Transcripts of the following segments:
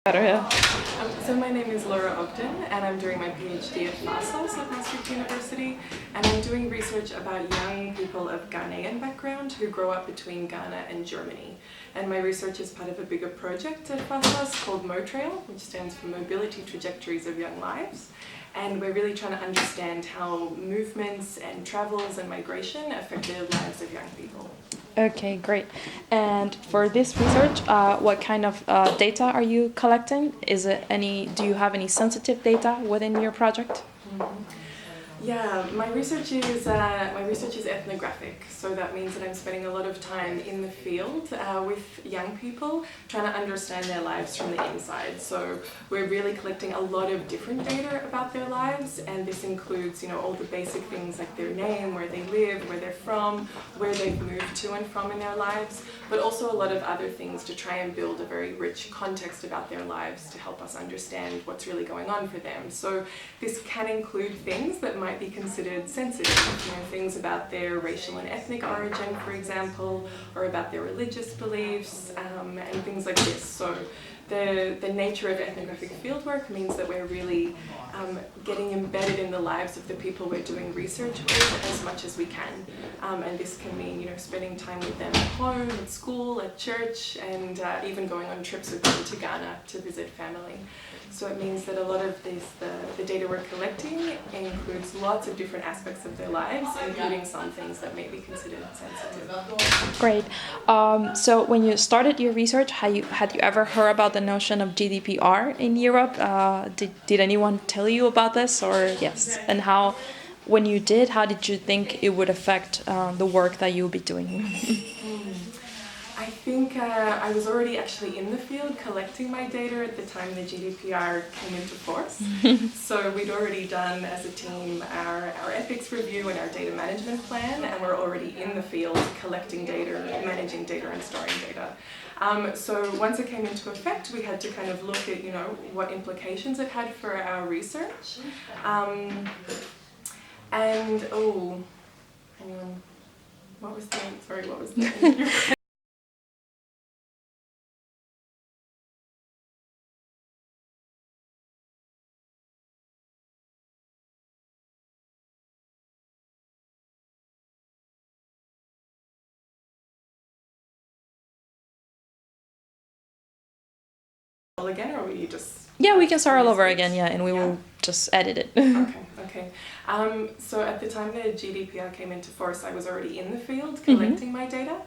So my name is Laura Ogden and I'm doing my PhD at FASOS at Maastricht University, and I'm doing research about young people of Ghanaian background who grow up between Ghana and Germany. And my research is part of a bigger project at FASOS called MoTrail, which stands for Mobility Trajectories of Young Lives. And we're really trying to understand how movements and travels and migration affect the lives of young people. Okay, great. And for this research, what kind of data are you collecting? Do you have any sensitive data within your project? Yeah, my research is ethnographic, so that means that I'm spending a lot of time in the field with young people, trying to understand their lives from the inside. So we're really collecting a lot of different data about their lives, and this includes, all the basic things like their name, where they live, where they're from, where they've moved to and from in their lives, but also a lot of other things to try and build a very rich context about their lives to help us understand what's really going on for them. So this can include things that might be considered sensitive, things about their racial and ethnic origin, for example, or about their religious beliefs, and things like this. So the nature of ethnographic fieldwork means that we're really getting embedded in the lives of the people we're doing research with as much as we can. And this can mean, spending time with them at home, at school, at church, and even going on trips with them to Ghana to visit family. So it means that a lot of the data we're collecting includes lots of different aspects of their lives, including some things that may be considered sensitive. Great. So when you started your research, had you ever heard about the notion of GDPR in Europe? Did anyone tell you about this, or yes? And when you did, how did you think it would affect the work that you'll be doing? I think I was already actually in the field collecting my data at the time the GDPR came into force. So we'd already done as a team our ethics review and our data management plan, and we're already in the field collecting data, managing data and storing data. So once it came into effect, we had to kind of look at, what implications it had for our research. Hang on, what was the again, or will you just... Yeah, we can start all over again, and we will just edit it. Okay. So at the time the GDPR came into force, I was already in the field collecting my data.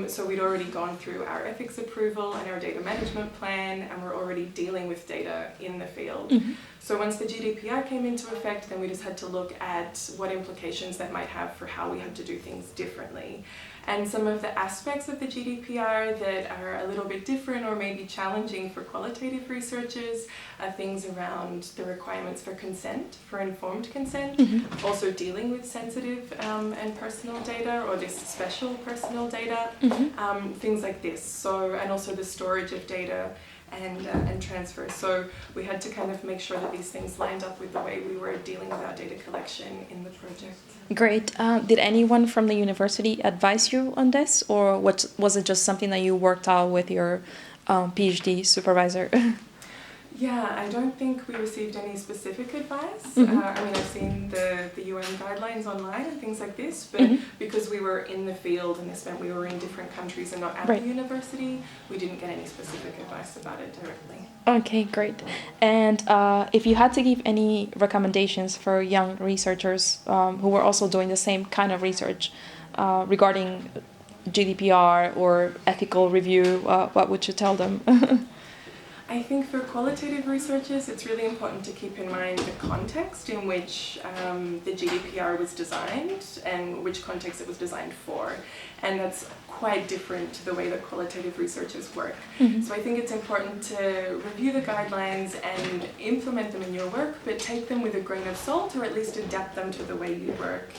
So we'd already gone through our ethics approval and our data management plan, and we're already dealing with data in the field. So once the GDPR came into effect, then we just had to look at what implications that might have for how we had to do things differently. And some of the aspects of the GDPR that are a little bit different or maybe challenging for qualitative researchers are things around the requirements for consent, for informed consent, also dealing with sensitive and personal data, or this special personal data, things like this. So, and also the storage of data and transfer. So we had to kind of make sure that these things lined up with the way we were dealing with our data collection in the project. Great. Did anyone from the university advise you on this, or was it just something that you worked out with your PhD supervisor? Yeah, I don't think we received any specific advice. I've seen the UN guidelines online and things like this, but because we were in the field and this meant we were in different countries and not at the university, we didn't get any specific advice about it directly. Okay, great. And if you had to give any recommendations for young researchers who were also doing the same kind of research regarding GDPR or ethical review, what would you tell them? I think for qualitative researchers, it's really important to keep in mind the context in which the GDPR was designed and which context it was designed for. And that's quite different to the way that qualitative researchers work. So I think it's important to review the guidelines and implement them in your work, but take them with a grain of salt, or at least adapt them to the way you work.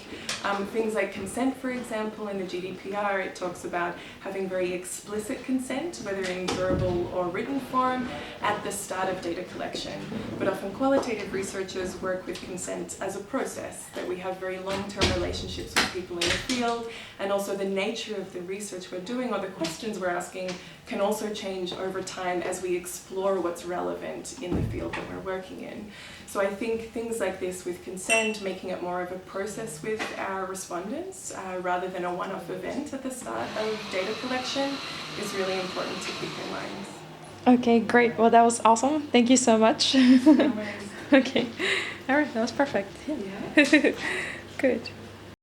Things like consent, for example, in the GDPR, it talks about having very explicit consent, whether in verbal or written form, at the start of data collection. But often qualitative researchers work with consent as a process, that we have very long-term relationships with people in the field, and also the nature of the research research we're doing or the questions we're asking can also change over time as we explore what's relevant in the field that we're working in. So I think things like this with consent, making it more of a process with our respondents rather than a one-off event at the start of data collection is really important to keep in mind. Okay, great. Well, that was awesome. Thank you so much. No worries. Okay. All right, that was perfect. Yeah. Good.